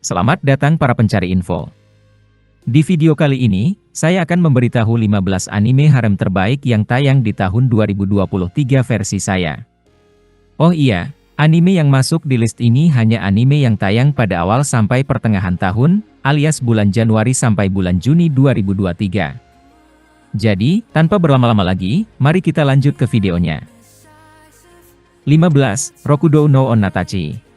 Selamat datang para pencari info. Di video kali ini, saya akan memberitahu 15 anime harem terbaik yang tayang di tahun 2023 versi saya. Oh iya, anime yang masuk di list ini hanya anime yang tayang pada awal sampai pertengahan tahun, alias bulan Januari sampai bulan Juni 2023. Jadi, tanpa berlama-lama lagi, mari kita lanjut ke videonya. 15. Rokudou no Onnatachi.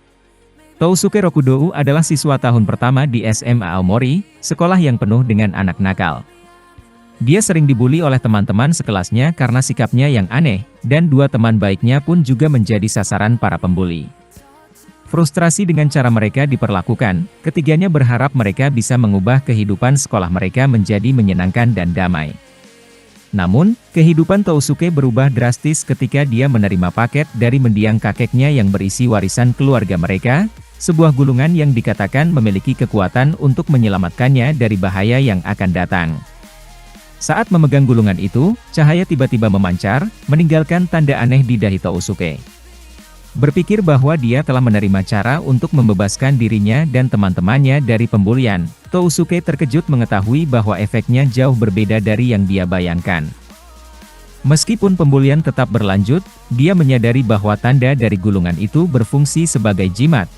Tousuke Rokudou adalah siswa tahun pertama di SMA Aomori, sekolah yang penuh dengan anak nakal. Dia sering dibully oleh teman-teman sekelasnya karena sikapnya yang aneh, dan dua teman baiknya pun juga menjadi sasaran para pembuli. Frustrasi dengan cara mereka diperlakukan, ketiganya berharap mereka bisa mengubah kehidupan sekolah mereka menjadi menyenangkan dan damai. Namun, kehidupan Tousuke berubah drastis ketika dia menerima paket dari mendiang kakeknya yang berisi warisan keluarga mereka, sebuah gulungan yang dikatakan memiliki kekuatan untuk menyelamatkannya dari bahaya yang akan datang. Saat memegang gulungan itu, cahaya tiba-tiba memancar, meninggalkan tanda aneh di dahi Tousuke. Berpikir bahwa dia telah menerima cara untuk membebaskan dirinya dan teman-temannya dari pembulian, Tousuke terkejut mengetahui bahwa efeknya jauh berbeda dari yang dia bayangkan. Meskipun pembulian tetap berlanjut, dia menyadari bahwa tanda dari gulungan itu berfungsi sebagai jimat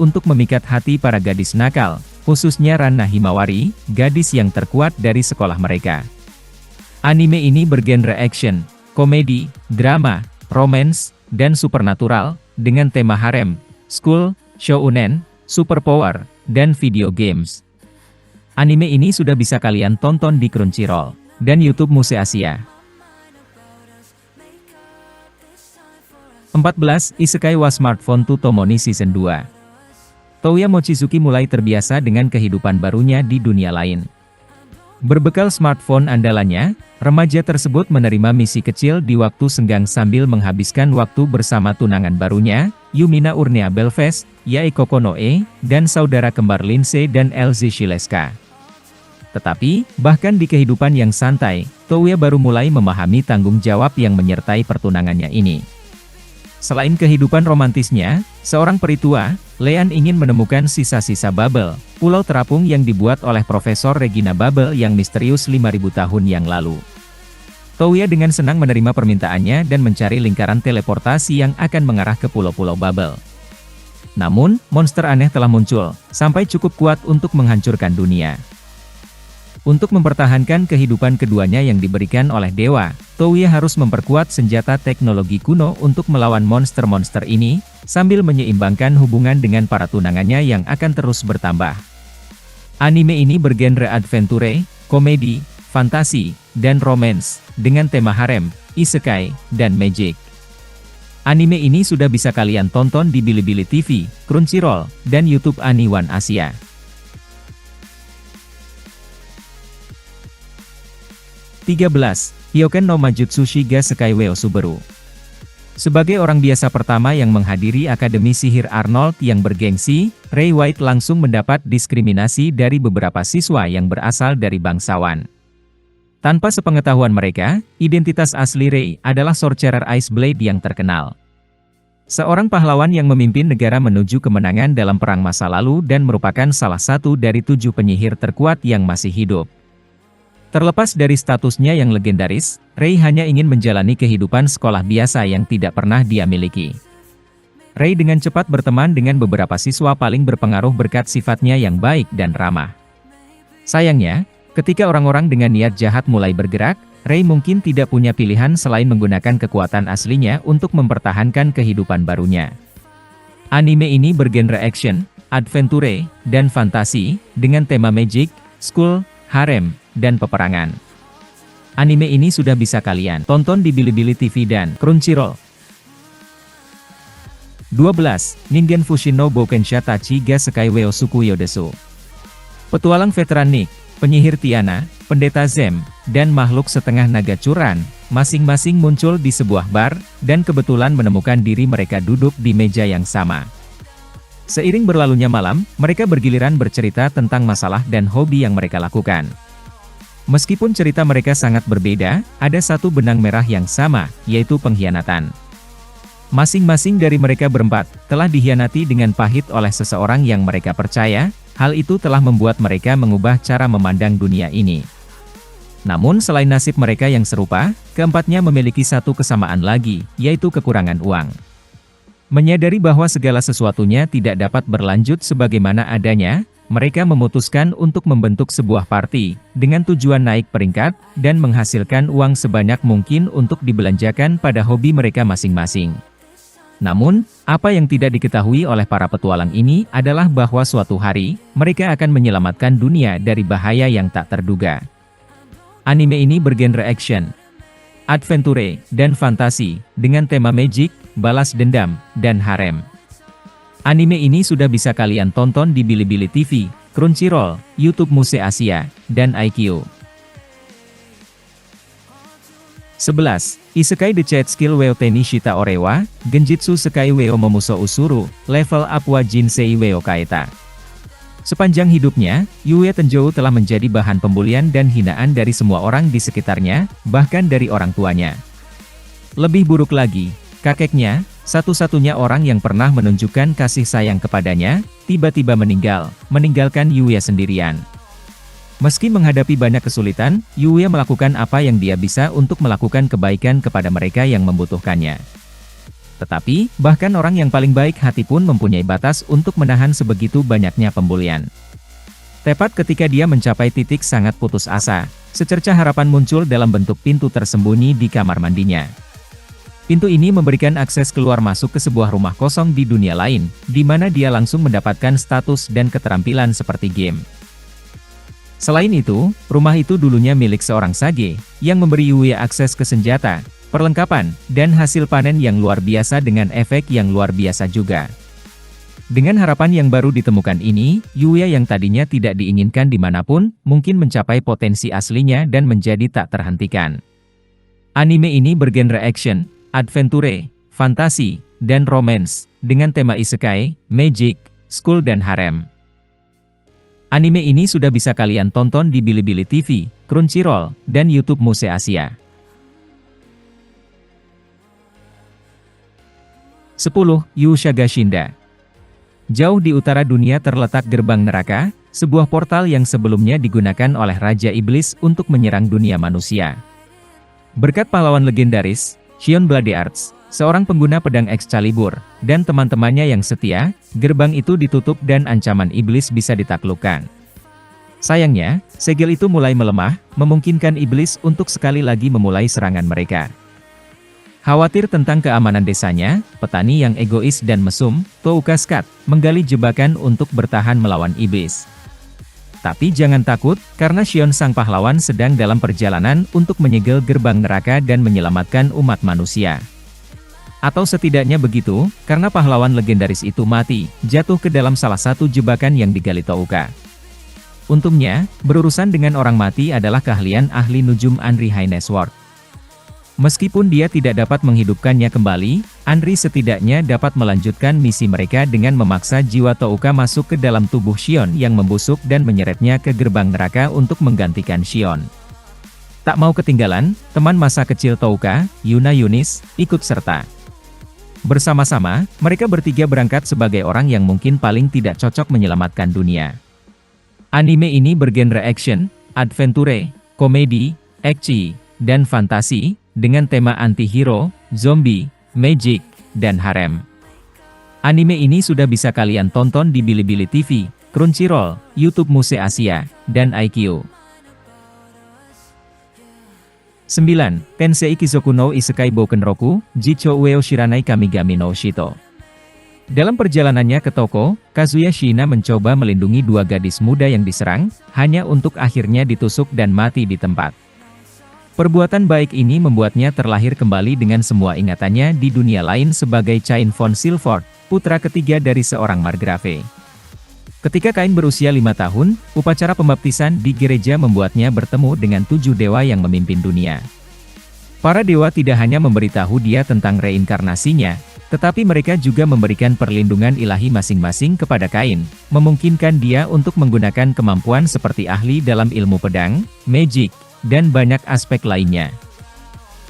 untuk memikat hati para gadis nakal, khususnya Ranna Himawari, gadis yang terkuat dari sekolah mereka. Anime ini bergenre action, komedi, drama, romance, dan supernatural, dengan tema harem, school, shounen, superpower, dan video games. Anime ini sudah bisa kalian tonton di Crunchyroll dan YouTube Muse Asia. 14. Isekai wa Smartphone to Tomoni Season 2. Touya Mochizuki mulai terbiasa dengan kehidupan barunya di dunia lain. Berbekal smartphone andalannya, remaja tersebut menerima misi kecil di waktu senggang sambil menghabiskan waktu bersama tunangan barunya, Yumina Urnea Belves, Yae Kokonoe, dan saudara kembar Lindsay dan Elzy Shileska. Tetapi, bahkan di kehidupan yang santai, Touya baru mulai memahami tanggung jawab yang menyertai pertunangannya ini. Selain kehidupan romantisnya, seorang peritua, Lean ingin menemukan sisa-sisa Babel, pulau terapung yang dibuat oleh Profesor Regina Babel yang misterius 5000 tahun yang lalu. Touya dengan senang menerima permintaannya dan mencari lingkaran teleportasi yang akan mengarah ke pulau-pulau Babel. Namun, monster aneh telah muncul, sampai cukup kuat untuk menghancurkan dunia. Untuk mempertahankan kehidupan keduanya yang diberikan oleh dewa, Touya harus memperkuat senjata teknologi kuno untuk melawan monster-monster ini, sambil menyeimbangkan hubungan dengan para tunangannya yang akan terus bertambah. Anime ini bergenre adventure, komedi, fantasi, dan romance, dengan tema harem, isekai, dan magic. Anime ini sudah bisa kalian tonton di Bilibili TV, Crunchyroll, dan YouTube Aniwan Asia. 13. Hyoken no Majutsu Shiga Sekai Weo Subaru. Sebagai orang biasa pertama yang menghadiri Akademi Sihir Arnold yang bergengsi, Ray White langsung mendapat diskriminasi dari beberapa siswa yang berasal dari bangsawan. Tanpa sepengetahuan mereka, identitas asli Ray adalah Sorcerer Ice Blade yang terkenal. Seorang pahlawan yang memimpin negara menuju kemenangan dalam perang masa lalu dan merupakan salah satu dari 7 penyihir terkuat yang masih hidup. Terlepas dari statusnya yang legendaris, Ray hanya ingin menjalani kehidupan sekolah biasa yang tidak pernah dia miliki. Ray dengan cepat berteman dengan beberapa siswa paling berpengaruh berkat sifatnya yang baik dan ramah. Sayangnya, ketika orang-orang dengan niat jahat mulai bergerak, Ray mungkin tidak punya pilihan selain menggunakan kekuatan aslinya untuk mempertahankan kehidupan barunya. Anime ini bergenre action, adventure, dan fantasi, dengan tema magic, school, harem, dan peperangan. Anime ini sudah bisa kalian tonton di Bilibili TV dan Crunchyroll. 12. Ningen Fushin no Boukensha Tachi ga Sekai Weo Sukuyo Desu. Petualang veteran Nick, penyihir Tiana, pendeta Zem, dan makhluk setengah naga Curan, masing-masing muncul di sebuah bar, dan kebetulan menemukan diri mereka duduk di meja yang sama. Seiring berlalunya malam, mereka bergiliran bercerita tentang masalah dan hobi yang mereka lakukan. Meskipun cerita mereka sangat berbeda, ada satu benang merah yang sama, yaitu pengkhianatan. Masing-masing dari mereka berempat, telah dikhianati dengan pahit oleh seseorang yang mereka percaya, hal itu telah membuat mereka mengubah cara memandang dunia ini. Namun selain nasib mereka yang serupa, keempatnya memiliki satu kesamaan lagi, yaitu kekurangan uang. Menyadari bahwa segala sesuatunya tidak dapat berlanjut sebagaimana adanya, mereka memutuskan untuk membentuk sebuah parti, dengan tujuan naik peringkat, dan menghasilkan uang sebanyak mungkin untuk dibelanjakan pada hobi mereka masing-masing. Namun, apa yang tidak diketahui oleh para petualang ini adalah bahwa suatu hari, mereka akan menyelamatkan dunia dari bahaya yang tak terduga. Anime ini bergenre action, adventure, dan fantasi, dengan tema magic, balas dendam, dan harem. Anime ini sudah bisa kalian tonton di Bilibili TV, Crunchyroll, YouTube Muse Asia, dan iQIYI. 11. Isekai The Child Skill Weo Tenishita Orewa, Genjitsu Sekai Weo Momuso Usuru, Level Up wa Jinsei Weo Kaeta. Sepanjang hidupnya, Yue Tenjou telah menjadi bahan pembulian dan hinaan dari semua orang di sekitarnya, bahkan dari orang tuanya. Lebih buruk lagi, kakeknya, satu-satunya orang yang pernah menunjukkan kasih sayang kepadanya, tiba-tiba meninggalkan Yue sendirian. Meski menghadapi banyak kesulitan, Yue melakukan apa yang dia bisa untuk melakukan kebaikan kepada mereka yang membutuhkannya. Tetapi, bahkan orang yang paling baik hati pun mempunyai batas untuk menahan sebegitu banyaknya pembulian. Tepat ketika dia mencapai titik sangat putus asa, secerca harapan muncul dalam bentuk pintu tersembunyi di kamar mandinya. Pintu ini memberikan akses keluar masuk ke sebuah rumah kosong di dunia lain, di mana dia langsung mendapatkan status dan keterampilan seperti game. Selain itu, rumah itu dulunya milik seorang sage, yang memberi Yue akses ke senjata, perlengkapan, dan hasil panen yang luar biasa dengan efek yang luar biasa juga. Dengan harapan yang baru ditemukan ini, Yue yang tadinya tidak diinginkan dimanapun, mungkin mencapai potensi aslinya dan menjadi tak terhentikan. Anime ini bergenre action, adventure, fantasi, dan romance, dengan tema isekai, magic, school dan harem. Anime ini sudah bisa kalian tonton di Bilibili TV, Crunchyroll, dan YouTube Muse Asia. 10. Yushaga Shinda. Jauh di utara dunia terletak gerbang neraka, sebuah portal yang sebelumnya digunakan oleh Raja Iblis untuk menyerang dunia manusia. Berkat pahlawan legendaris, Shion Bloody Arts, seorang pengguna pedang Excalibur, dan teman-temannya yang setia, gerbang itu ditutup dan ancaman iblis bisa ditaklukkan. Sayangnya, segel itu mulai melemah, memungkinkan iblis untuk sekali lagi memulai serangan mereka. Khawatir tentang keamanan desanya, petani yang egois dan mesum, Touka Skat, menggali jebakan untuk bertahan melawan iblis. Tapi jangan takut, karena Shion sang pahlawan sedang dalam perjalanan untuk menyegel gerbang neraka dan menyelamatkan umat manusia. Atau setidaknya begitu, karena pahlawan legendaris itu mati, jatuh ke dalam salah satu jebakan yang digali Touka. Untungnya, berurusan dengan orang mati adalah keahlian ahli nujum Anri Hainesworth. Meskipun dia tidak dapat menghidupkannya kembali, Anri setidaknya dapat melanjutkan misi mereka dengan memaksa jiwa Touka masuk ke dalam tubuh Shion yang membusuk dan menyeretnya ke gerbang neraka untuk menggantikan Shion. Tak mau ketinggalan, teman masa kecil Touka, Yuna Yunis, ikut serta. Bersama-sama, mereka bertiga berangkat sebagai orang yang mungkin paling tidak cocok menyelamatkan dunia. Anime ini bergenre action, adventure, komedi, ecchi, dan fantasi, dengan tema anti-hero, zombie, magic, dan harem. Anime ini sudah bisa kalian tonton di Bilibili TV, Crunchyroll, YouTube Muse Asia, dan iQIYI. 9. Tensei Kizoku no Isekai Boukenroku, Jicho Ueo Shiranai Kamigami no Shito. Dalam perjalanannya ke toko, Kazuya Shina mencoba melindungi dua gadis muda yang diserang, hanya untuk akhirnya ditusuk dan mati di tempat. Perbuatan baik ini membuatnya terlahir kembali dengan semua ingatannya di dunia lain sebagai Cain von Silford, putra ketiga dari seorang margrave. Ketika Cain berusia 5 tahun, upacara pembaptisan di gereja membuatnya bertemu dengan 7 dewa yang memimpin dunia. Para dewa tidak hanya memberitahu dia tentang reinkarnasinya, tetapi mereka juga memberikan perlindungan ilahi masing-masing kepada Cain, memungkinkan dia untuk menggunakan kemampuan seperti ahli dalam ilmu pedang, magic, dan banyak aspek lainnya.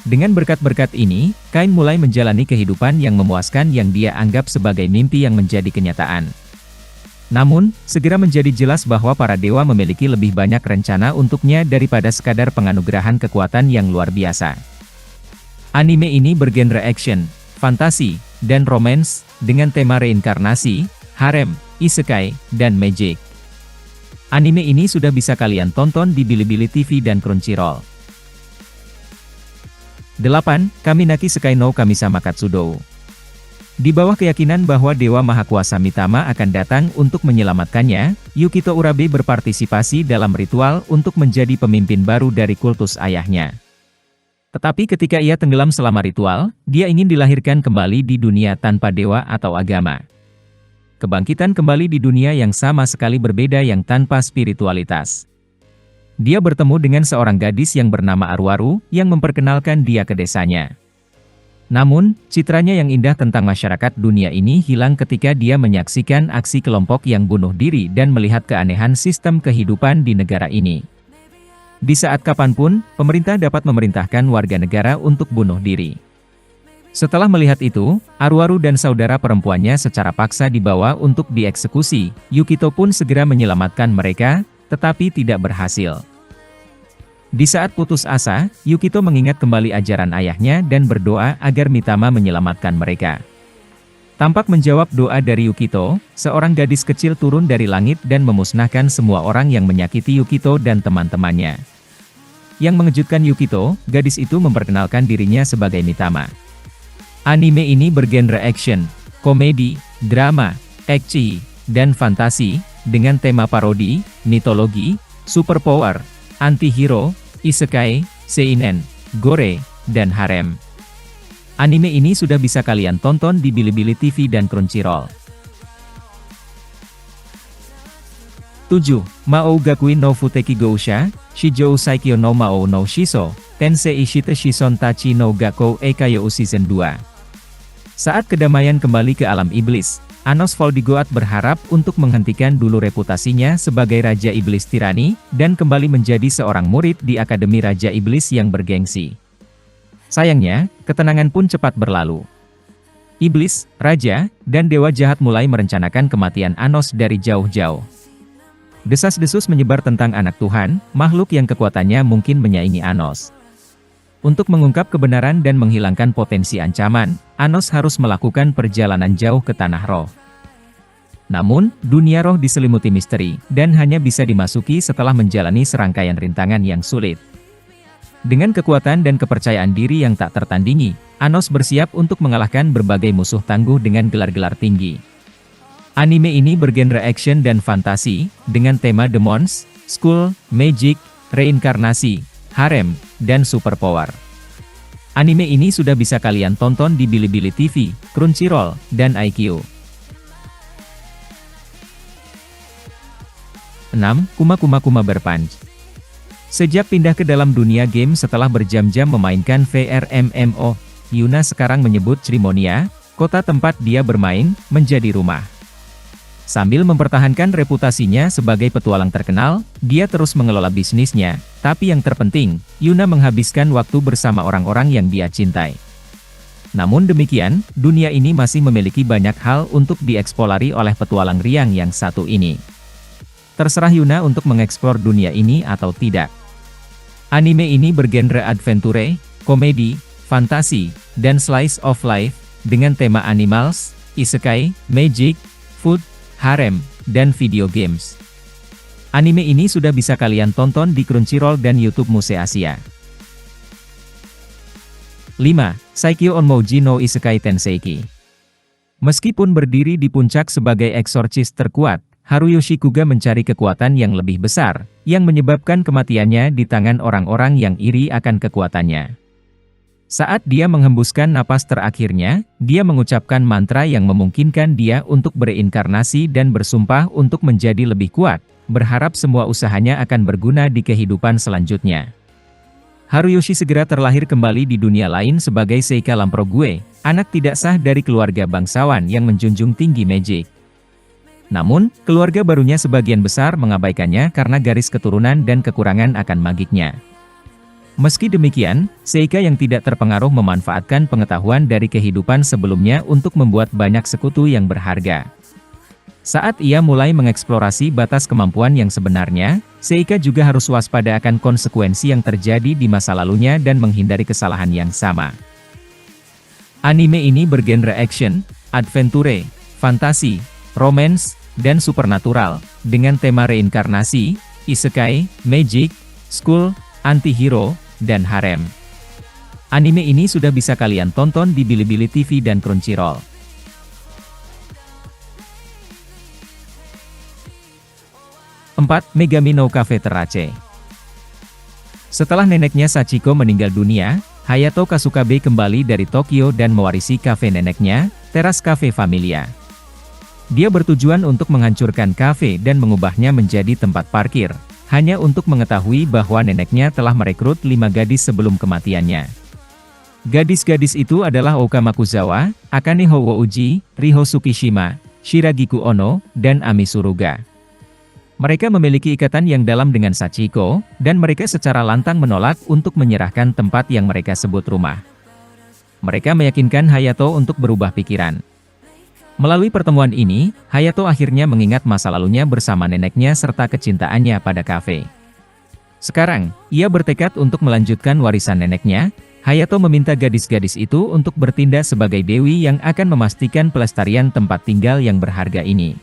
Dengan berkat-berkat ini, Kain mulai menjalani kehidupan yang memuaskan yang dia anggap sebagai mimpi yang menjadi kenyataan. Namun, segera menjadi jelas bahwa para dewa memiliki lebih banyak rencana untuknya daripada sekadar penganugerahan kekuatan yang luar biasa. Anime ini bergenre action, fantasi, dan romance, dengan tema reinkarnasi, harem, isekai, dan magic. Anime ini sudah bisa kalian tonton di Bilibili TV dan Crunchyroll. 8. Kaminaki Sekai no Kamisama Katsudou. Di bawah keyakinan bahwa Dewa Maha Kuasa Mitama akan datang untuk menyelamatkannya, Yukito Urabe berpartisipasi dalam ritual untuk menjadi pemimpin baru dari kultus ayahnya. Tetapi ketika ia tenggelam selama ritual, dia ingin dilahirkan kembali di dunia tanpa dewa atau agama. Kebangkitan kembali di dunia yang sama sekali berbeda yang tanpa spiritualitas. Dia bertemu dengan seorang gadis yang bernama Arwaru, yang memperkenalkan dia ke desanya. Namun, citranya yang indah tentang masyarakat dunia ini hilang ketika dia menyaksikan aksi kelompok yang bunuh diri dan melihat keanehan sistem kehidupan di negara ini. Di saat kapanpun, pemerintah dapat memerintahkan warga negara untuk bunuh diri. Setelah melihat itu, Arwaru dan saudara perempuannya secara paksa dibawa untuk dieksekusi. Yukito pun segera menyelamatkan mereka, tetapi tidak berhasil. Di saat putus asa, Yukito mengingat kembali ajaran ayahnya dan berdoa agar Mitama menyelamatkan mereka. Tampak menjawab doa dari Yukito, seorang gadis kecil turun dari langit dan memusnahkan semua orang yang menyakiti Yukito dan teman-temannya. Yang mengejutkan Yukito, gadis itu memperkenalkan dirinya sebagai Mitama. Anime ini bergenre action, komedi, drama, ecchi, dan fantasi, dengan tema parodi, mitologi, superpower, anti-hero, isekai, seinen, gore, dan harem. Anime ini sudah bisa kalian tonton di Bilibili TV dan Crunchyroll. 7. Mao Gakui no Futeki Gousha, Shijou Saikyo no Mao no Shiso, Tensei Ishite Shison Tachi no Gakkou Eikayou Season 2. Saat kedamaian kembali ke alam iblis, Anos Voldigoat berharap untuk menghentikan dulu reputasinya sebagai Raja Iblis Tirani, dan kembali menjadi seorang murid di Akademi Raja Iblis yang bergengsi. Sayangnya, ketenangan pun cepat berlalu. Iblis, Raja, dan Dewa Jahat mulai merencanakan kematian Anos dari jauh-jauh. Desas-desus menyebar tentang anak Tuhan, makhluk yang kekuatannya mungkin menyaingi Anos. Untuk mengungkap kebenaran dan menghilangkan potensi ancaman, Anos harus melakukan perjalanan jauh ke Tanah Roh. Namun, dunia roh diselimuti misteri, dan hanya bisa dimasuki setelah menjalani serangkaian rintangan yang sulit. Dengan kekuatan dan kepercayaan diri yang tak tertandingi, Anos bersiap untuk mengalahkan berbagai musuh tangguh dengan gelar-gelar tinggi. Anime ini bergenre action dan fantasi, dengan tema demons, school, magic, reinkarnasi, harem, dan superpower. Anime ini sudah bisa kalian tonton di Bilibili TV, Crunchyroll, dan iQIYI. 6. Kuma Kuma Kuma Berpunch. Sejak pindah ke dalam dunia game setelah berjam-jam memainkan VR MMO, Yuna sekarang menyebut Crimonia, kota tempat dia bermain, menjadi rumah. Sambil mempertahankan reputasinya sebagai petualang terkenal, dia terus mengelola bisnisnya, tapi yang terpenting, Yuna menghabiskan waktu bersama orang-orang yang dia cintai. Namun demikian, dunia ini masih memiliki banyak hal untuk dieksplorasi oleh petualang riang yang satu ini. Terserah Yuna untuk mengeksplor dunia ini atau tidak. Anime ini bergenre adventure, komedi, fantasi, dan slice of life, dengan tema animals, isekai, magic, food, harem, dan video games. Anime ini sudah bisa kalian tonton di Crunchyroll dan YouTube Muse Asia. 5. Saikyo Onmouji no Isekai Tenseiki. Meskipun berdiri di puncak sebagai eksorsis terkuat, Haruyoshi Kuga mencari kekuatan yang lebih besar, yang menyebabkan kematiannya di tangan orang-orang yang iri akan kekuatannya. Saat dia menghembuskan napas terakhirnya, dia mengucapkan mantra yang memungkinkan dia untuk bereinkarnasi dan bersumpah untuk menjadi lebih kuat, berharap semua usahanya akan berguna di kehidupan selanjutnya. Haruyoshi segera terlahir kembali di dunia lain sebagai Seika Lamprogue, anak tidak sah dari keluarga bangsawan yang menjunjung tinggi magic. Namun, keluarga barunya sebagian besar mengabaikannya karena garis keturunan dan kekurangan akan magiknya. Meski demikian, Seika yang tidak terpengaruh memanfaatkan pengetahuan dari kehidupan sebelumnya untuk membuat banyak sekutu yang berharga. Saat ia mulai mengeksplorasi batas kemampuan yang sebenarnya, Seika juga harus waspada akan konsekuensi yang terjadi di masa lalunya dan menghindari kesalahan yang sama. Anime ini bergenre action, adventure, fantasi, romance, dan supernatural, dengan tema reinkarnasi, isekai, magic, school, anti-hero, dan harem. Anime ini sudah bisa kalian tonton di Bilibili TV dan Crunchyroll. Empat, Megami no Cafe Terrace. Setelah neneknya Sachiko meninggal dunia, Hayato Kasukabe kembali dari Tokyo dan mewarisi kafe neneknya, Teras Cafe Familia. Dia bertujuan untuk menghancurkan kafe dan mengubahnya menjadi tempat parkir, hanya untuk mengetahui bahwa neneknya telah merekrut 5 gadis sebelum kematiannya. Gadis-gadis itu adalah Oka Makuzawa, Akane Hououji, Riho Tsukishima, Shiragiku Ono, dan Ami Suruga. Mereka memiliki ikatan yang dalam dengan Sachiko, dan mereka secara lantang menolak untuk menyerahkan tempat yang mereka sebut rumah. Mereka meyakinkan Hayato untuk berubah pikiran. Melalui pertemuan ini, Hayato akhirnya mengingat masa lalunya bersama neneknya serta kecintaannya pada kafe. Sekarang, ia bertekad untuk melanjutkan warisan neneknya. Hayato meminta gadis-gadis itu untuk bertindak sebagai dewi yang akan memastikan pelestarian tempat tinggal yang berharga ini.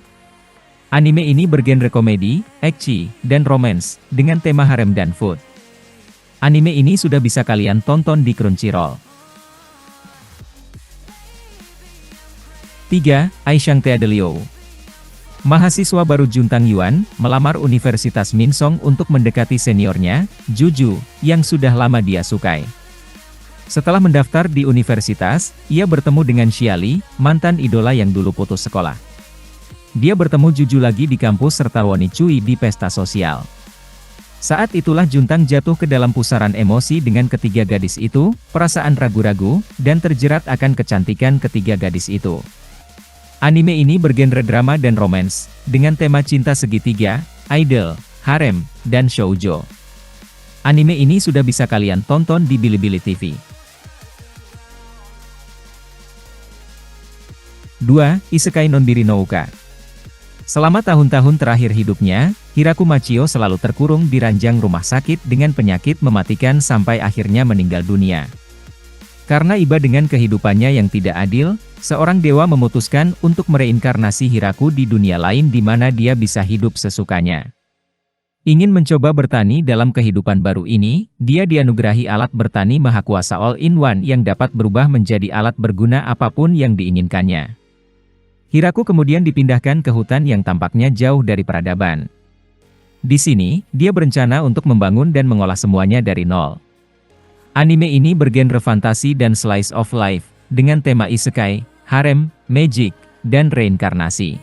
Anime ini bergenre komedi, ecchi, dan romance, dengan tema harem dan food. Anime ini sudah bisa kalian tonton di Crunchyroll. 3. Aishang Teadelio. Mahasiswa baru Juntang Yuan, melamar Universitas Minsong untuk mendekati seniornya, Juju, yang sudah lama dia sukai. Setelah mendaftar di universitas, ia bertemu dengan Xiali, mantan idola yang dulu putus sekolah. Dia bertemu Juju lagi di kampus serta Woni Cui di pesta sosial. Saat itulah Juntang jatuh ke dalam pusaran emosi dengan ketiga gadis itu, perasaan ragu-ragu, dan terjerat akan kecantikan ketiga gadis itu. Anime ini bergenre drama dan romance, dengan tema cinta segitiga, idol, harem, dan shoujo. Anime ini sudah bisa kalian tonton di Bilibili TV. 2. Isekai Nonbiri no Uka. Selama tahun-tahun terakhir hidupnya, Hiraku Machio selalu terkurung di ranjang rumah sakit dengan penyakit mematikan sampai akhirnya meninggal dunia. Karena iba dengan kehidupannya yang tidak adil, seorang dewa memutuskan untuk mereinkarnasi Hiraku di dunia lain di mana dia bisa hidup sesukanya. Ingin mencoba bertani dalam kehidupan baru ini, dia dianugerahi alat bertani mahakuasa all-in-one yang dapat berubah menjadi alat berguna apapun yang diinginkannya. Hiraku kemudian dipindahkan ke hutan yang tampaknya jauh dari peradaban. Di sini, dia berencana untuk membangun dan mengolah semuanya dari nol. Anime ini bergenre fantasi dan slice of life, dengan tema isekai, harem, magic, dan reinkarnasi.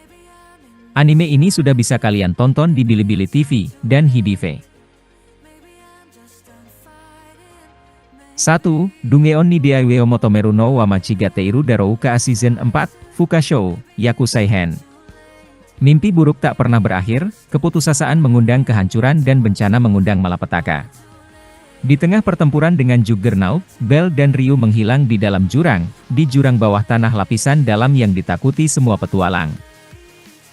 Anime ini sudah bisa kalian tonton di Bilibili TV dan Hidive. 1. Dungeon ni Diaiwe Motomeru no Wamachigateiru Darouka Season 4, Fukashou, Yakuseihen. Mimpi buruk tak pernah berakhir, keputusasaan mengundang kehancuran dan bencana mengundang malapetaka. Di tengah pertempuran dengan Juggernaut, Bell dan Ryu menghilang di dalam jurang, di jurang bawah tanah lapisan dalam yang ditakuti semua petualang.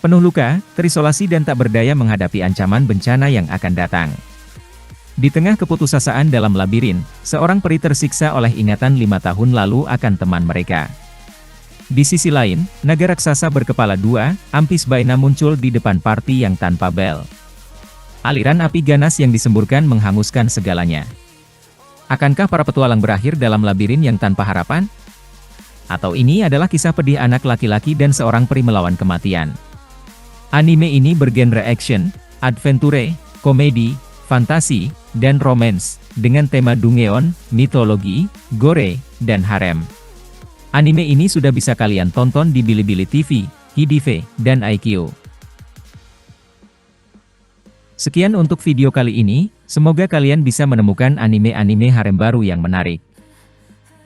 Penuh luka, terisolasi dan tak berdaya menghadapi ancaman bencana yang akan datang. Di tengah keputusasaan dalam labirin, seorang peri tersiksa oleh ingatan 5 tahun lalu akan teman mereka. Di sisi lain, naga raksasa berkepala 2, Ampis Baena muncul di depan party yang tanpa Bell. Aliran api ganas yang disemburkan menghanguskan segalanya. Akankah para petualang berakhir dalam labirin yang tanpa harapan? Atau ini adalah kisah pedih anak laki-laki dan seorang peri melawan kematian? Anime ini bergenre action, adventure, komedi, fantasi, dan romance, dengan tema Dungeon, mitologi, gore, dan harem. Anime ini sudah bisa kalian tonton di Bilibili TV, Hidive, dan IQ. Sekian untuk video kali ini, semoga kalian bisa menemukan anime-anime harem baru yang menarik.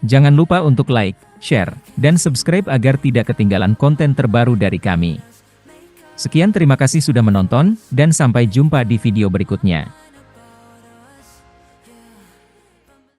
Jangan lupa untuk like, share, dan subscribe agar tidak ketinggalan konten terbaru dari kami. Sekian terima kasih sudah menonton, dan sampai jumpa di video berikutnya.